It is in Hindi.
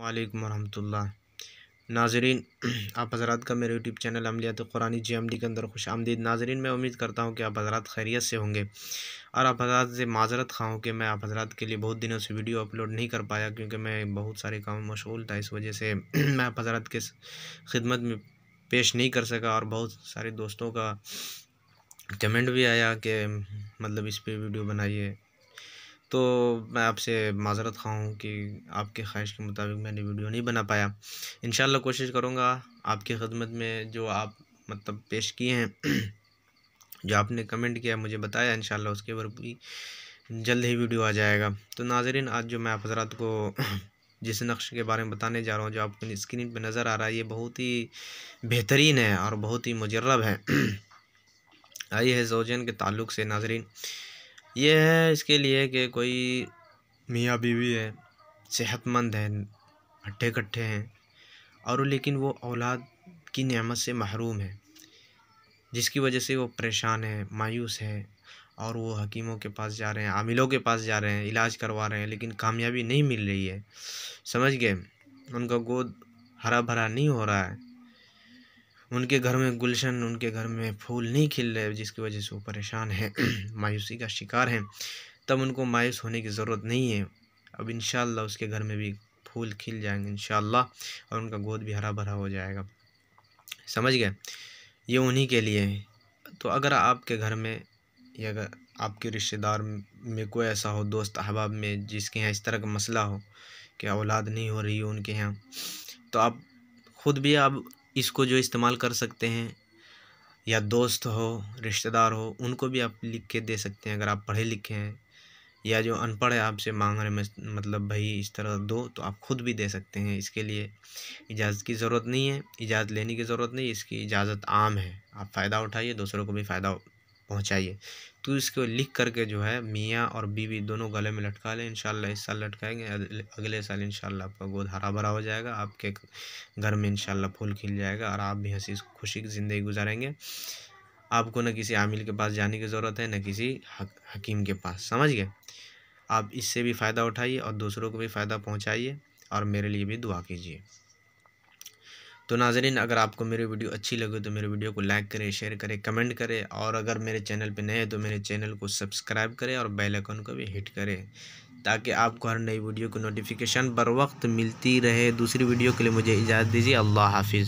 वालेकुम वरहमतुल्लाह। नाज़रीन, आप हज़रात का मेरे यूट्यूब चैनल अमलियात कुरानी JMD के अंदर खुश आमदीद। नाज़रीन, मैं उम्मीद करता हूँ कि आप हज़रात खैरियत से होंगे और आप हज़रात से माज़रत ख़्वाह हूँ कि मैं आप हज़रात के लिए बहुत दिनों से वीडियो अपलोड नहीं कर पाया, क्योंकि मैं बहुत सारे काम में मशगूल था। इस वजह से मैं आप हज़रात के खिदमत में पेश नहीं कर सका और बहुत सारे दोस्तों का कमेंट भी आया कि मतलब इस पे वीडियो बनाइए। तो मैं आपसे माज़रत ख़्वाह हूँ कि आपके ख्वाहिश के मुताबिक मैंने वीडियो नहीं बना पाया। इंशाअल्लाह कोशिश करूँगा आपकी खिदमत में जो आप मतलब पेश किए हैं, जो आपने कमेंट किया मुझे बताया, इंशाअल्लाह उसके ऊपर भी जल्द ही वीडियो आ जाएगा। तो नाज़रीन, आज जो मैं आप हज़रात को जिस नक्श के बारे में बताने जा रहा हूँ, जो आपको स्क्रीन पर नज़र आ रहा है, ये बहुत ही बेहतरीन है और बहुत ही मुजर्रब है। आई है ज़ौजैन के ताल्लुक़ से। नाज़रीन, ये है इसके लिए कि कोई मियाँ बीवी है, सेहतमंद है, हट्टे कट्ठे हैं और लेकिन वो औलाद की नेमत से महरूम है, जिसकी वजह से वो परेशान है, मायूस है और वो हकीमों के पास जा रहे हैं, आमिलों के पास जा रहे हैं, इलाज करवा रहे हैं, लेकिन कामयाबी नहीं मिल रही है। समझ गए? उनका गोद हरा भरा नहीं हो रहा है, उनके घर में गुलशन, उनके घर में फूल नहीं खिल रहे, जिसकी वजह से वो परेशान हैं, मायूसी का शिकार हैं। तब उनको मायूस होने की ज़रूरत नहीं है। अब इंशाअल्लाह उसके घर में भी फूल खिल जाएंगे इंशाअल्लाह और उनका गोद भी हरा भरा हो जाएगा। समझ गए? ये उन्हीं के लिए है। तो अगर आपके घर में या अगर आपके रिश्तेदार में कोई ऐसा हो, दोस्त अहबाब में, जिसके यहाँ इस तरह का मसला हो कि औलाद नहीं हो रही हो उनके यहाँ, तो आप ख़ुद भी आप इसको जो इस्तेमाल कर सकते हैं, या दोस्त हो, रिश्तेदार हो, उनको भी आप लिख के दे सकते हैं। अगर आप पढ़े लिखे हैं या जो अनपढ़ है आपसे मांग रहे मतलब भाई इस तरह दो, तो आप ख़ुद भी दे सकते हैं। इसके लिए इजाज़त की ज़रूरत नहीं है, इजाज़त लेने की ज़रूरत नहीं, इसकी इजाज़त आम है। आप फ़ायदा उठाइए, दूसरों को भी फ़ायदा पहुंचाइए। तो इसको लिख करके जो है मियाँ और बीवी दोनों गले में लटका लें। इंशाअल्लाह इस साल लटकाएंगे, अगले साल इंशाअल्लाह आपका गोद हरा भरा हो जाएगा, आपके घर में इंशाअल्लाह फूल खिल जाएगा और आप भी हंसी खुशी की ज़िंदगी गुजारेंगे। आपको न किसी आमिल के पास जाने की ज़रूरत है, न किसी हकीम के पास। समझ गए? आप इससे भी फ़ायदा उठाइए और दूसरों को भी फ़ायदा पहुंचाइए और मेरे लिए भी दुआ कीजिए। तो नाज़रीन, अगर आपको मेरी वीडियो अच्छी लगे तो मेरे वीडियो को लाइक करें, शेयर करें, कमेंट करें और अगर मेरे चैनल पे नए हैं तो मेरे चैनल को सब्सक्राइब करें और बेल आइकन को भी हिट करें, ताकि आपको हर नई वीडियो की नोटिफिकेशन बर वक्त मिलती रहे। दूसरी वीडियो के लिए मुझे इजाज़त दीजिए। अल्लाह हाफ़िज़।